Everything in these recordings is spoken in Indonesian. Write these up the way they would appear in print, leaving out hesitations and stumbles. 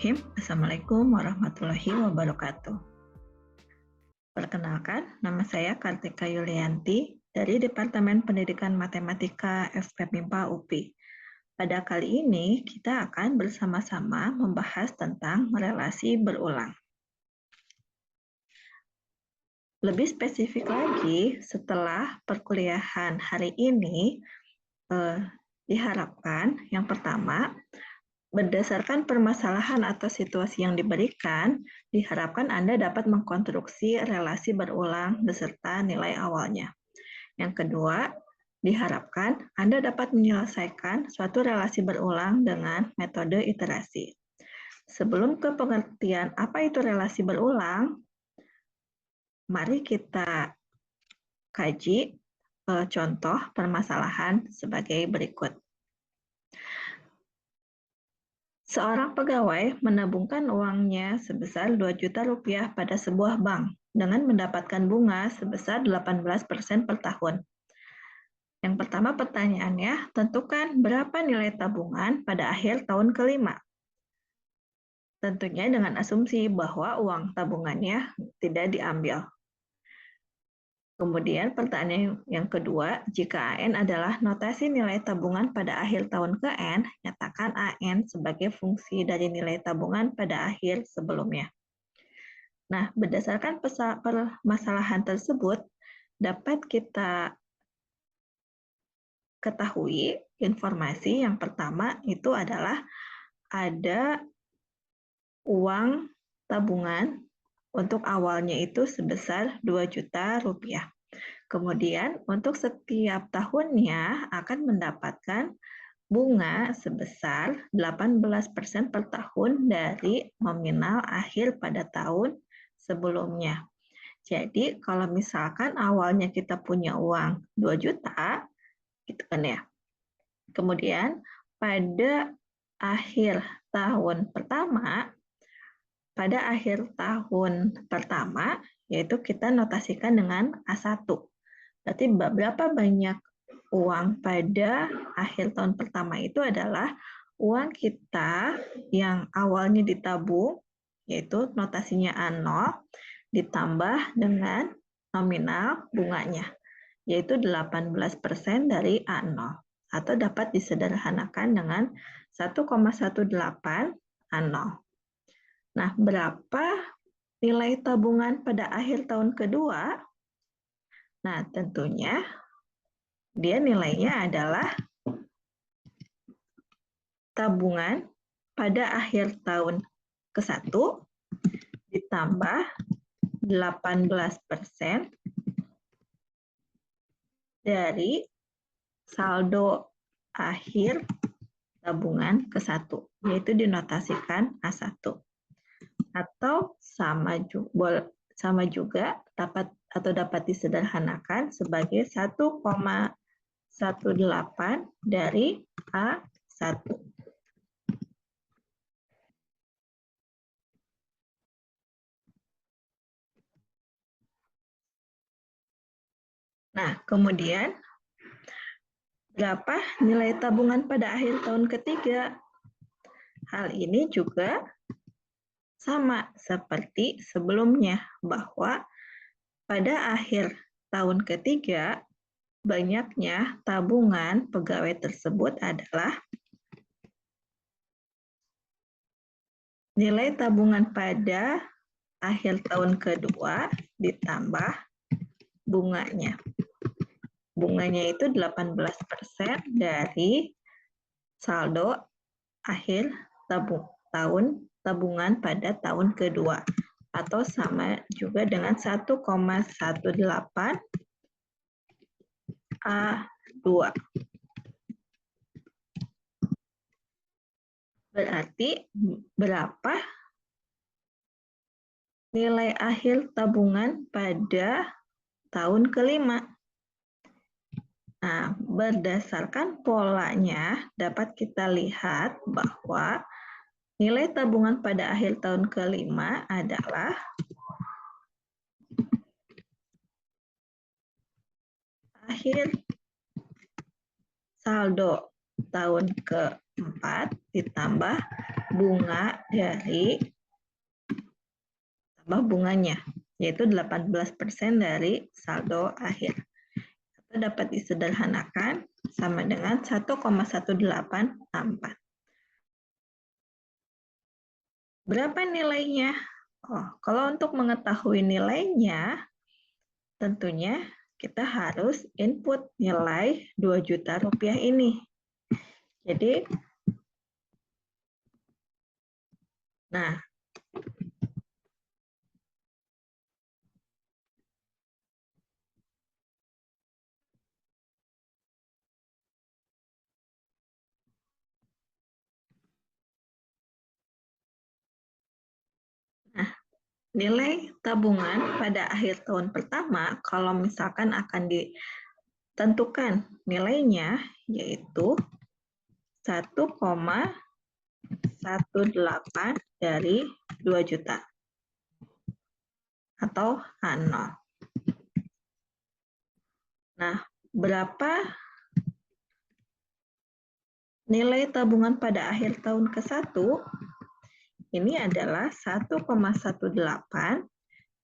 Bismillahirrahmanirrahim. Assalamualaikum warahmatullahi wabarakatuh. Perkenalkan, nama saya Kartika Yulianti dari Departemen Pendidikan Matematika FPMIPA UPI. Pada kali ini, kita akan bersama-sama membahas tentang relasi berulang. Lebih spesifik lagi, setelah perkuliahan hari ini, diharapkan yang pertama, berdasarkan permasalahan atau situasi yang diberikan, diharapkan Anda dapat mengkonstruksi relasi berulang beserta nilai awalnya. Yang kedua, diharapkan Anda dapat menyelesaikan suatu relasi berulang dengan metode iterasi. Sebelum ke pengertian apa itu relasi berulang, mari kita kaji contoh permasalahan sebagai berikut. Seorang pegawai menabungkan uangnya sebesar 2 juta rupiah pada sebuah bank dengan mendapatkan bunga sebesar 18% per tahun. Yang pertama pertanyaannya, tentukan berapa nilai tabungan pada akhir tahun kelima. Tentunya dengan asumsi bahwa uang tabungannya tidak diambil. Kemudian pertanyaan yang kedua, jika AN adalah notasi nilai tabungan pada akhir tahun ke N, nyatakan AN sebagai fungsi dari nilai tabungan pada akhir sebelumnya. Nah, berdasarkan permasalahan tersebut, dapat kita ketahui informasi yang pertama itu adalah ada uang tabungan untuk awalnya itu sebesar 2 juta rupiah. Kemudian untuk setiap tahunnya akan mendapatkan bunga sebesar 18% per tahun dari nominal akhir pada tahun sebelumnya. Jadi kalau misalkan awalnya kita punya uang 2 juta, gitu kan ya. Kemudian pada akhir tahun pertama, yaitu kita notasikan dengan A1. Berarti berapa banyak uang pada akhir tahun pertama itu adalah uang kita yang awalnya ditabung, yaitu notasinya A0, ditambah dengan nominal bunganya, yaitu 18% dari A0, atau dapat disederhanakan dengan 1,18 A0. Nah, berapa nilai tabungan pada akhir tahun kedua? Nah, tentunya dia nilainya adalah tabungan pada akhir tahun ke-1 ditambah 18% dari saldo akhir tabungan ke-1, yaitu dinotasikan A1. Atau sama juga dapat disederhanakan sebagai 1,18 dari A1. Nah, kemudian berapa nilai tabungan pada akhir tahun ketiga? Hal ini juga sama seperti sebelumnya, bahwa pada akhir tahun ketiga, banyaknya tabungan pegawai tersebut adalah nilai tabungan pada akhir tahun kedua ditambah bunganya. Bunganya itu 18% dari saldo akhir tabungan pada tahun kedua, atau sama juga dengan 1,18 A2. Berarti berapa nilai akhir tabungan pada tahun kelima? Nah, berdasarkan polanya dapat kita lihat bahwa nilai tabungan pada akhir tahun kelima adalah akhir saldo tahun keempat ditambah bunga dari tambah bunganya, yaitu 18% dari saldo akhir. Itu dapat disederhanakan sama dengan 1,1864. Berapa nilainya? Oh, kalau untuk mengetahui nilainya, tentunya kita harus input nilai 2 juta rupiah ini. Jadi, nah, nilai tabungan pada akhir tahun pertama, kalau misalkan akan ditentukan nilainya, yaitu 1,18 dari 2 juta atau H0. Nah, berapa nilai tabungan pada akhir tahun ke-1? Ini adalah 1,18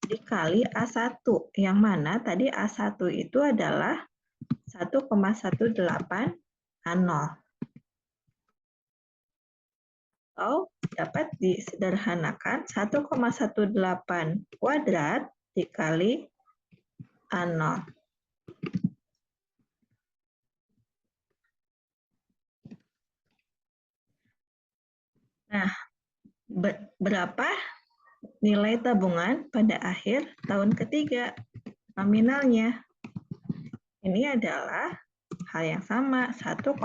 dikali A1, yang mana tadi A1 itu adalah 1,18 A0. Atau dapat disederhanakan 1,18 kuadrat dikali A0. Nah, berapa nilai tabungan pada akhir tahun ketiga? Nominalnya. Ini adalah hal yang sama, 1,18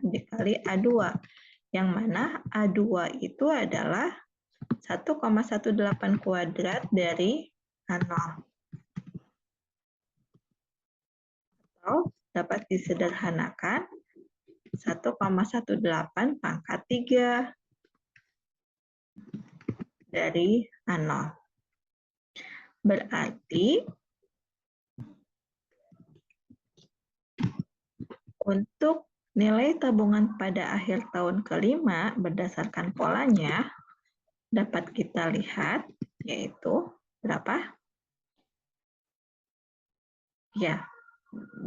dikali A2. Yang mana A2 itu adalah 1,18 kuadrat dari A0. Atau dapat disederhanakan 1,18 pangkat 3 dari A0. Berarti untuk nilai tabungan pada akhir tahun kelima berdasarkan polanya dapat kita lihat yaitu berapa? Ya,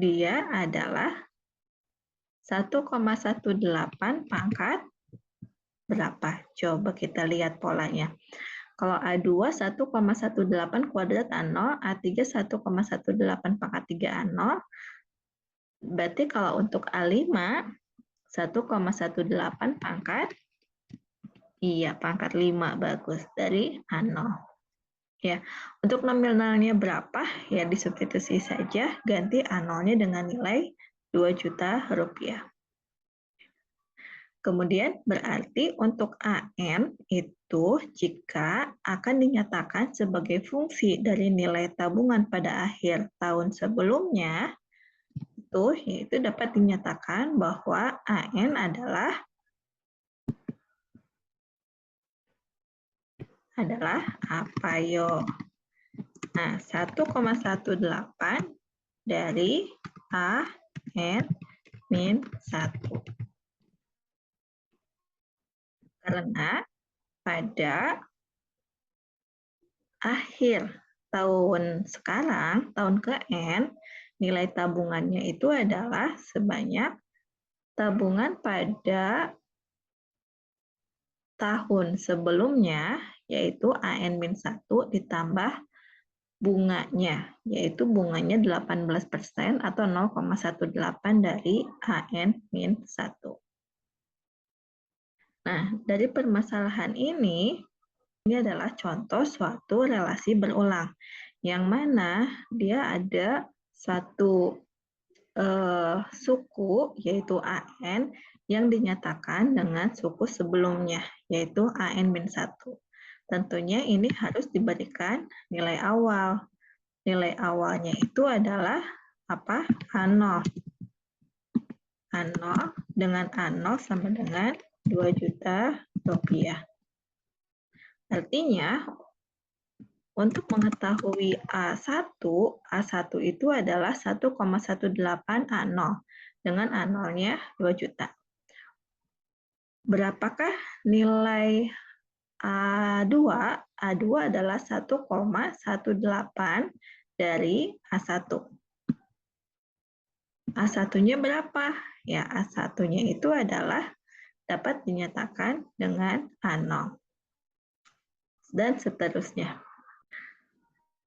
dia adalah 1,18 pangkat berapa? Coba kita lihat polanya. Kalau A2 1,18 kuadrat A0, A3 1,18 pangkat 3 A0. Berarti kalau untuk A5 1,18 pangkat, iya pangkat 5 bagus, dari A0. Ya, untuk nominalnya berapa? Ya disubstitusi saja, ganti A0-nya dengan nilai 2 juta rupiah. Kemudian berarti untuk AN itu jika akan dinyatakan sebagai fungsi dari nilai tabungan pada akhir tahun sebelumnya, yaitu dapat dinyatakan bahwa AN adalah apa yo? Nah, 1,18 dari AN min 1. Karena pada akhir tahun sekarang, tahun ke-N, nilai tabungannya itu adalah sebanyak tabungan pada tahun sebelumnya, yaitu AN-1 ditambah bunganya, yaitu bunganya 18% atau 0,18 dari AN-1. Nah, dari permasalahan ini adalah contoh suatu relasi berulang, yang mana dia ada satu suku, yaitu AN, yang dinyatakan dengan suku sebelumnya, yaitu AN-1. Tentunya ini harus diberikan nilai awal. Nilai awalnya itu adalah apa? A0. A0 dengan A0 sama dengan 2 juta rupiah. Artinya, untuk mengetahui A1 itu adalah 1,18 A0 dengan A0-nya 2 juta. Berapakah nilai A2? A2 adalah 1,18 dari A1. A1-nya berapa? Ya, A1-nya itu adalah dapat dinyatakan dengan A0. Dan seterusnya.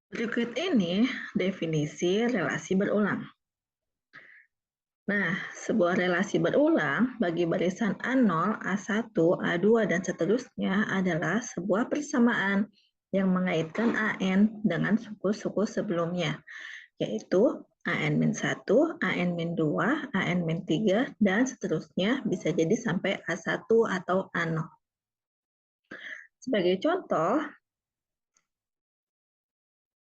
Berikut ini definisi relasi berulang. Nah, sebuah relasi berulang bagi barisan A0, A1, A2, dan seterusnya adalah sebuah persamaan yang mengaitkan AN dengan suku-suku sebelumnya, yaitu AN-1, AN-2, AN-3, dan seterusnya bisa jadi sampai A1 atau A0. Sebagai contoh,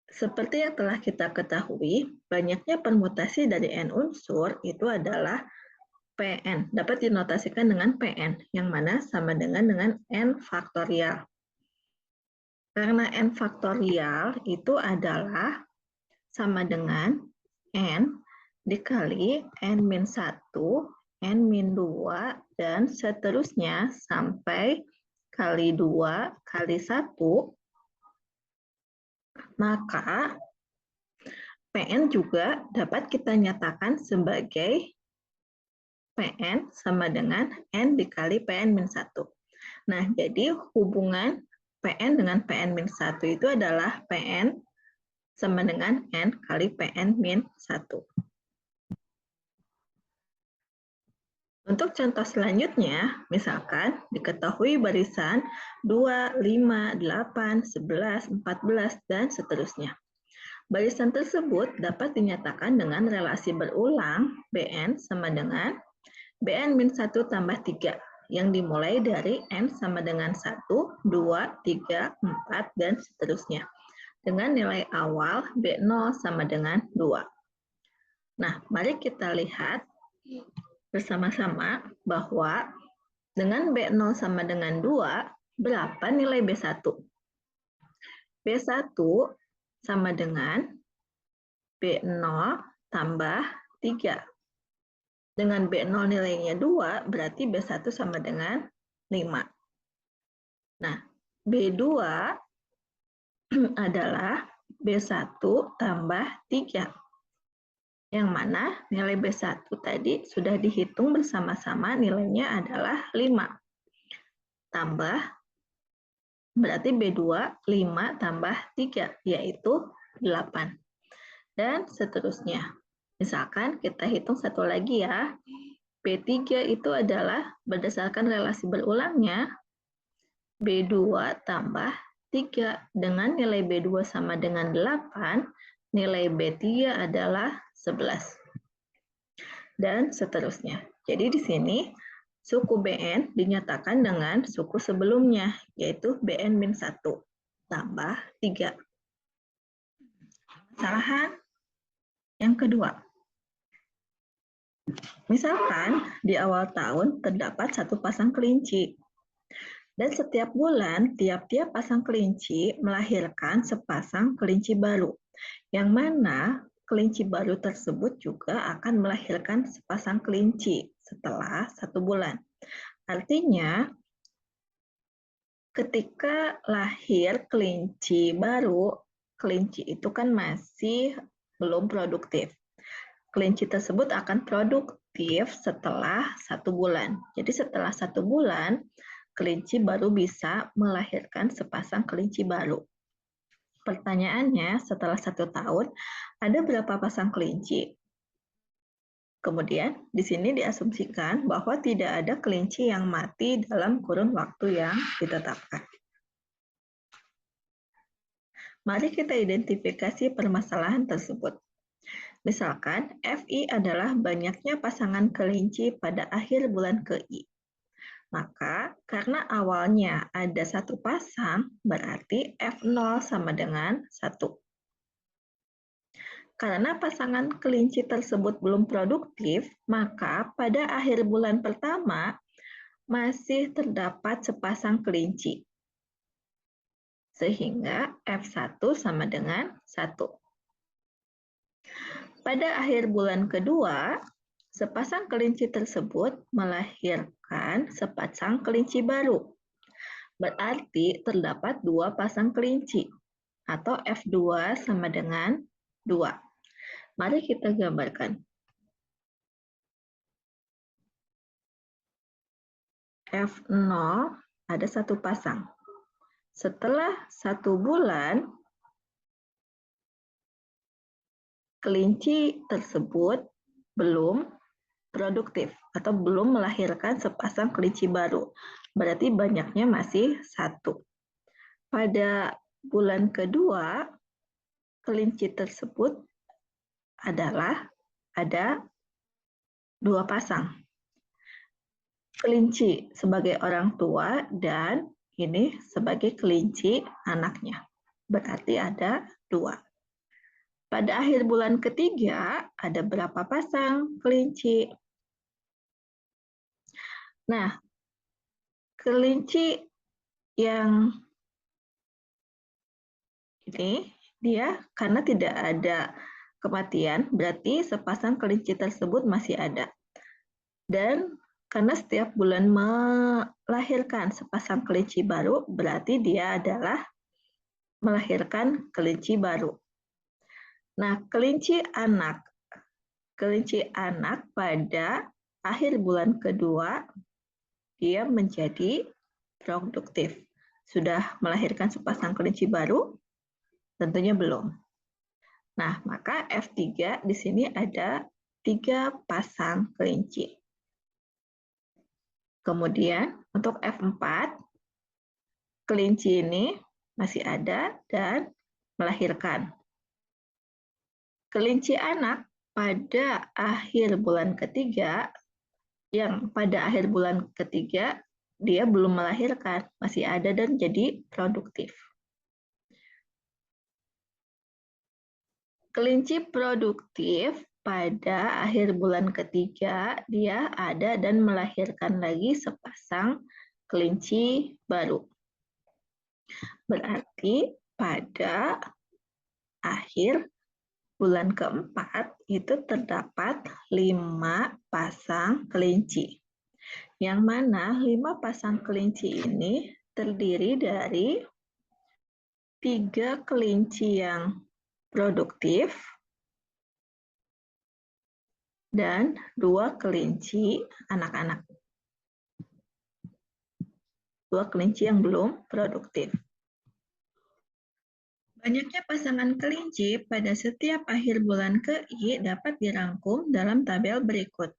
seperti yang telah kita ketahui, banyaknya permutasi dari N unsur itu adalah Pn, dapat dinotasikan dengan Pn, yang mana sama dengan N faktorial. Karena N faktorial itu adalah sama dengan N dikali N-1, N-2, dan seterusnya sampai kali 2 kali 1, maka Pn juga dapat kita nyatakan sebagai Pn sama dengan N dikali Pn-1. Nah, jadi hubungan Pn dengan Pn-1 itu adalah Pn sama dengan N kali Pn-1. Untuk contoh selanjutnya, misalkan diketahui barisan 2, 5, 8, 11, 14, dan seterusnya. Barisan tersebut dapat dinyatakan dengan relasi berulang Bn sama dengan Bn-1 tambah 3 yang dimulai dari N sama dengan 1, 2, 3, 4, dan seterusnya dengan nilai awal B0 sama dengan 2. Nah, mari kita lihat bersama-sama bahwa dengan B0 sama dengan 2, berapa nilai B1? B1 sama dengan B0 tambah 3. Dengan B0 nilainya 2, berarti B1 sama dengan 5. Nah, B2 adalah B1 tambah 3. Yang mana nilai B1 tadi sudah dihitung bersama-sama, nilainya adalah 5. Tambah, berarti B2 5 tambah 3, yaitu 8. Dan seterusnya. Misalkan kita hitung satu lagi ya. B3 itu adalah berdasarkan relasi berulangnya B2 tambah 3 dengan nilai B2 sama dengan 8, nilai B3 adalah 11. Dan seterusnya. Jadi di sini suku Bn dinyatakan dengan suku sebelumnya, yaitu Bn-1 tambah 3. Kesalahan yang kedua. Misalkan di awal tahun terdapat satu pasang kelinci. Dan setiap bulan, tiap-tiap pasang kelinci melahirkan sepasang kelinci baru. Yang mana kelinci baru tersebut juga akan melahirkan sepasang kelinci setelah 1 bulan. Artinya, ketika lahir kelinci baru, kelinci itu kan masih belum produktif. Kelinci tersebut akan produktif setelah 1 bulan. Jadi setelah 1 bulan, kelinci baru bisa melahirkan sepasang kelinci baru. Pertanyaannya, setelah 1 tahun, ada berapa pasang kelinci? Kemudian, di sini diasumsikan bahwa tidak ada kelinci yang mati dalam kurun waktu yang ditetapkan. Mari kita identifikasi permasalahan tersebut. Misalkan, FI adalah banyaknya pasangan kelinci pada akhir bulan ke-I. Maka, karena awalnya ada satu pasang, berarti F0 sama dengan 1. Karena pasangan kelinci tersebut belum produktif, maka pada akhir bulan pertama masih terdapat sepasang kelinci. Sehingga F1 sama dengan 1. Pada akhir bulan kedua, sepasang kelinci tersebut melahirkan melahirkan sepasang kelinci baru. Berarti terdapat 2 pasang kelinci, atau F2 sama dengan 2. Mari kita gambarkan. F0 ada 1 pasang. Setelah 1 bulan, kelinci tersebut belum produktif atau belum melahirkan sepasang kelinci baru. Berarti banyaknya masih 1. Pada bulan kedua, kelinci tersebut adalah ada 2 pasang. Kelinci sebagai orang tua dan ini sebagai kelinci anaknya. Berarti ada 2. Pada akhir bulan ketiga, ada berapa pasang kelinci? Nah, kelinci yang ini, dia karena tidak ada kematian, berarti sepasang kelinci tersebut masih ada. Dan karena setiap bulan melahirkan sepasang kelinci baru, berarti dia adalah melahirkan kelinci baru. Nah, kelinci anak pada akhir bulan kedua, dia menjadi produktif. Sudah melahirkan sepasang kelinci baru? Tentunya belum. Nah, maka F3 di sini ada 3 pasang kelinci. Kemudian untuk F4, kelinci ini masih ada dan melahirkan. Kelinci anak pada akhir bulan ketiga, yang pada akhir bulan ketiga dia belum melahirkan, masih ada dan jadi produktif. Kelinci produktif pada akhir bulan ketiga, dia ada dan melahirkan lagi sepasang kelinci baru. Berarti pada akhir bulan keempat itu terdapat 5 pasang kelinci. Yang mana 5 pasang kelinci ini terdiri dari 3 kelinci yang produktif, dan 2 kelinci anak-anak. 2 kelinci yang belum produktif. Banyaknya pasangan kelinci pada setiap akhir bulan KI dapat dirangkum dalam tabel berikut.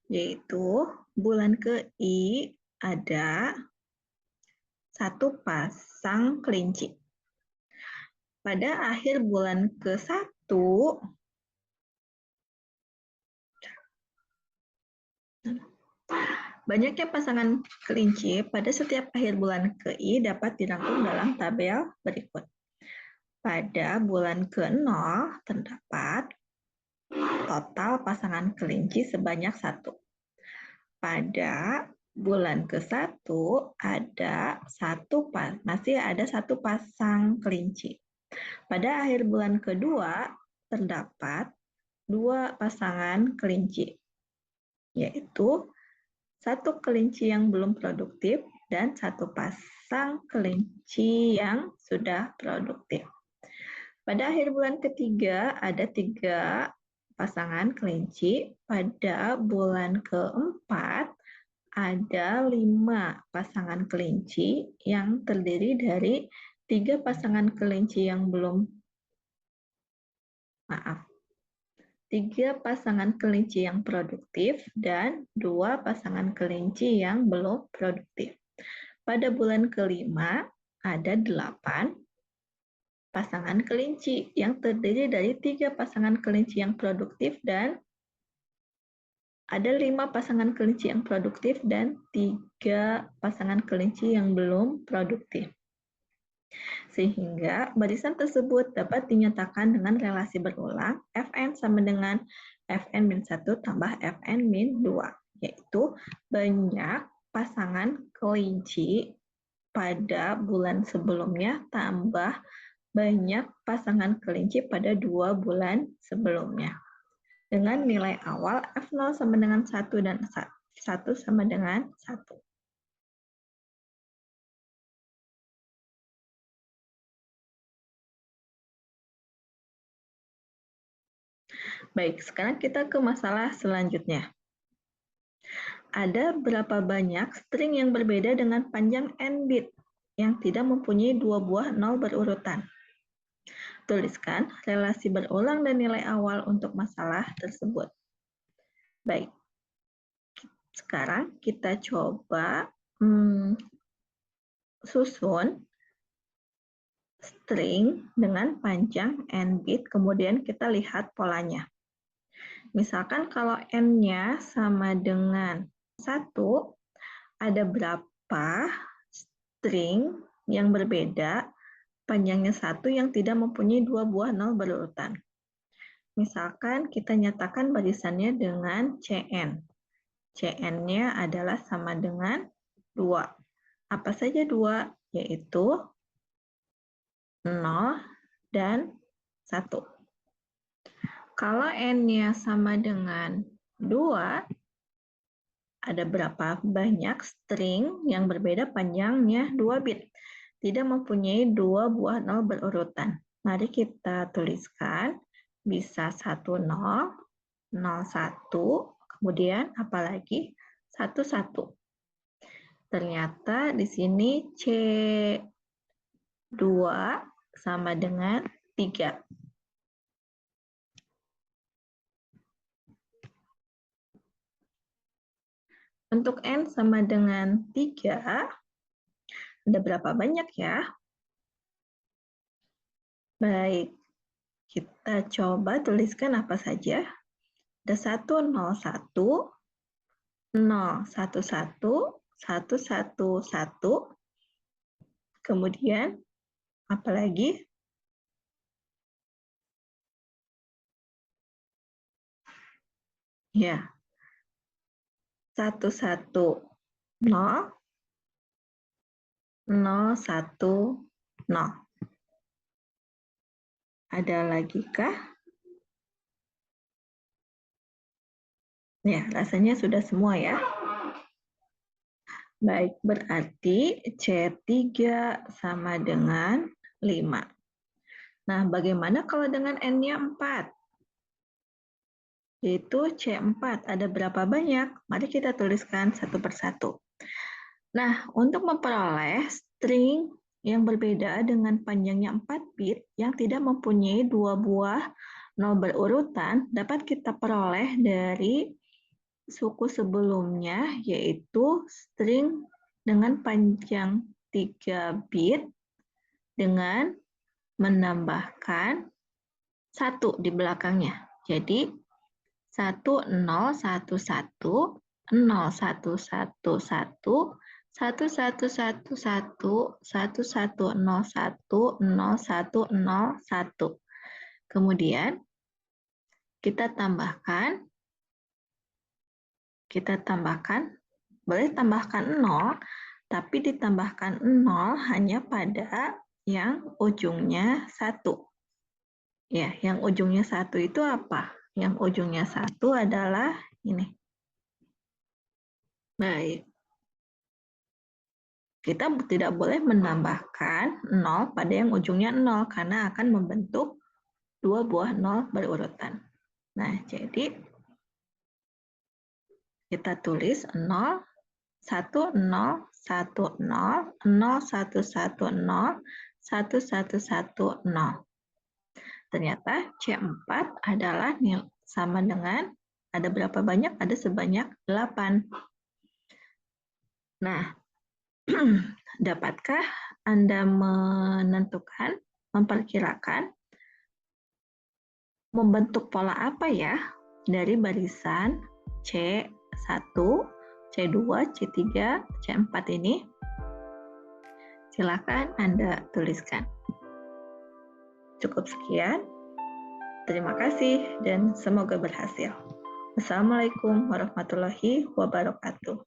Yaitu bulan KI ada 1 pasang kelinci. Pada akhir bulan ke-1 banyaknya pasangan kelinci pada setiap akhir bulan KI dapat dirangkum dalam tabel berikut. Pada bulan ke-0 terdapat total pasangan kelinci sebanyak 1. Pada bulan ke-1 masih ada 1 pasang kelinci. Pada akhir bulan kedua terdapat 2 pasangan kelinci, yaitu 1 kelinci yang belum produktif dan 1 pasang kelinci yang sudah produktif. Pada akhir bulan ketiga ada 3 pasangan kelinci. Pada bulan keempat ada 5 pasangan kelinci yang terdiri dari 3 pasangan kelinci yang belum 3 pasangan kelinci yang produktif dan 2 pasangan kelinci yang belum produktif. Pada bulan kelima ada 8 pasangan kelinci yang terdiri dari 3 pasangan kelinci yang produktif dan ada 5 pasangan kelinci yang produktif dan 3 pasangan kelinci yang belum produktif. Sehingga barisan tersebut dapat dinyatakan dengan relasi berulang Fn sama dengan Fn-1 tambah Fn-2, yaitu banyak pasangan kelinci pada bulan sebelumnya tambah banyak pasangan kelinci pada 2 bulan sebelumnya. Dengan nilai awal F0 sama dengan 1 dan 1 sama dengan 1. Baik, sekarang kita ke masalah selanjutnya. Ada berapa banyak string yang berbeda dengan panjang n bit yang tidak mempunyai dua buah 0 berurutan? Tuliskan relasi berulang dan nilai awal untuk masalah tersebut. Baik, sekarang kita coba susun string dengan panjang n bit, kemudian kita lihat polanya. Misalkan kalau n-nya sama dengan 1, ada berapa string yang berbeda panjangnya 1 yang tidak mempunyai dua buah 0 berurutan. Misalkan kita nyatakan barisannya dengan Cn. Cn-nya adalah sama dengan 2. Apa saja 2? Yaitu 0 dan 1. Kalau n-nya sama dengan 2, ada berapa banyak string yang berbeda panjangnya 2 bit, tidak mempunyai dua buah 0 berurutan. Mari kita tuliskan, bisa 1, 0, 0, 1, kemudian apalagi 1, 1. Ternyata di sini C2 sama dengan 3. Untuk N sama dengan 3, ada berapa banyak ya? Baik, kita coba tuliskan apa saja. Ada 1, 0, 1, 0, 1, 1, 1, 1, 1. Kemudian, apa lagi? Ya, 1, 1, 0, 0, 1, 0. Ada lagi kah? Ya, rasanya sudah semua ya. Baik, berarti C3 sama dengan 5. Nah, bagaimana kalau dengan N-nya 4? Yaitu C4. Ada berapa banyak? Mari kita tuliskan satu persatu. Nah, untuk memperoleh string yang berbeda dengan panjangnya 4 bit yang tidak mempunyai dua buah 0 berurutan, dapat kita peroleh dari suku sebelumnya, yaitu string dengan panjang 3 bit dengan menambahkan 1 di belakangnya. Jadi 1, 0, 1, 1, 0, 1, 1, 1, 1, 1, 1, 1, 1, 1, 0, 1, 0, 1, 0, 1. Kemudian kita tambahkan, boleh tambahkan 0, tapi ditambahkan 0 hanya pada yang ujungnya 1. Ya, yang ujungnya 1 itu apa? Yang ujungnya 1 adalah ini. Baik. Kita tidak boleh menambahkan 0 pada yang ujungnya 0 karena akan membentuk dua buah 0 berurutan. Nah, jadi kita tulis 0, 1, 0, 1, 0, 0, 1, 1, 0, 1, 1, 1, 0. Ternyata C4 adalah sama dengan, ada berapa banyak? Ada sebanyak 8. Nah, dapatkah Anda menentukan, memperkirakan membentuk pola apa ya dari barisan C1, C2, C3, C4 ini? Silakan Anda tuliskan. Cukup sekian. Terima kasih dan semoga berhasil. Wassalamualaikum warahmatullahi wabarakatuh.